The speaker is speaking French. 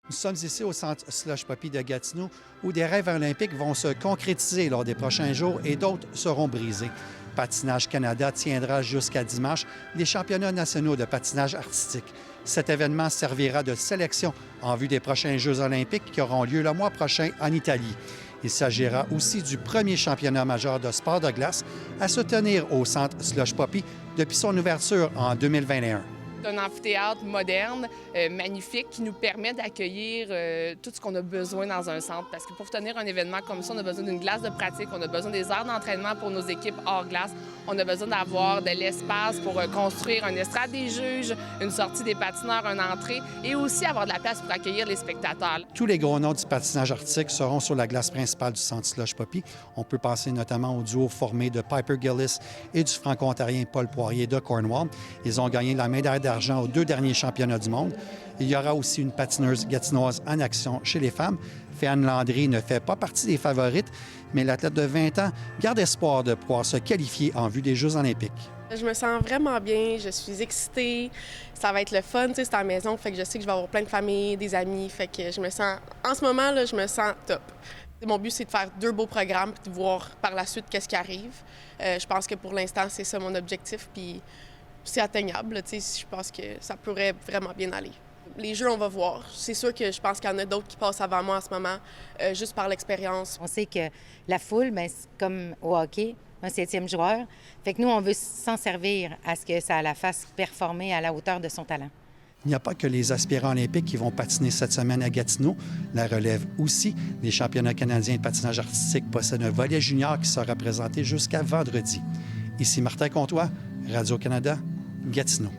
Nous sommes ici au centre Slush Poppy de Gatineau où des rêves olympiques vont se concrétiser lors des prochains jours et d'autres seront brisés. Patinage Canada tiendra jusqu'à dimanche les championnats nationaux de patinage artistique. Cet événement servira de sélection en vue des prochains Jeux olympiques qui auront lieu le mois prochain en Italie. Il s'agira aussi du premier championnat majeur de sport de glace à se tenir au centre Slush Poppy depuis son ouverture en 2021. C'est un amphithéâtre moderne, magnifique, qui nous permet d'accueillir tout ce qu'on a besoin dans un centre. Parce que pour tenir un événement comme ça, on a besoin d'une glace de pratique, on a besoin des heures d'entraînement pour nos équipes hors glace, on a besoin d'avoir de l'espace pour construire un estrade des juges, une sortie des patineurs, une entrée, et aussi avoir de la place pour accueillir les spectateurs. Tous les gros noms du patinage artistique seront sur la glace principale du centre Slush Poppy. On peut penser notamment au duo formé de Piper Gillis et du franco-ontarien Paul Poirier de Cornwall. Ils ont gagné la médaille d'argent aux 2 derniers championnats du monde. Il y aura aussi une patineuse gatinoise en action chez les femmes. Féanne Landry ne fait pas partie des favorites, mais l'athlète de 20 ans garde espoir de pouvoir se qualifier en vue des Jeux olympiques. Je me sens vraiment bien, je suis excitée, ça va être le fun, c'est à la maison, fait que je sais que je vais avoir plein de familles, des amis, fait que je me sens, en ce moment, là, je me sens top. Mon but, c'est de faire 2 beaux programmes puis de voir par la suite qu'est-ce qui arrive. Je pense que pour l'instant, c'est ça mon objectif, puis c'est atteignable, je pense que ça pourrait vraiment bien aller. Les jeux, on va voir. C'est sûr que je pense qu'il y en a d'autres qui passent avant moi en ce moment, juste par l'expérience. On sait que la foule, bien, c'est comme au hockey, un 7e joueur. Fait que nous, on veut s'en servir à ce que ça la fasse performer à la hauteur de son talent. Il n'y a pas que les aspirants olympiques qui vont patiner cette semaine à Gatineau. La relève aussi. Les championnats canadiens de patinage artistique possèdent un volet junior qui sera présenté jusqu'à vendredi. Ici Martin Comtois, Radio-Canada, Gatineau.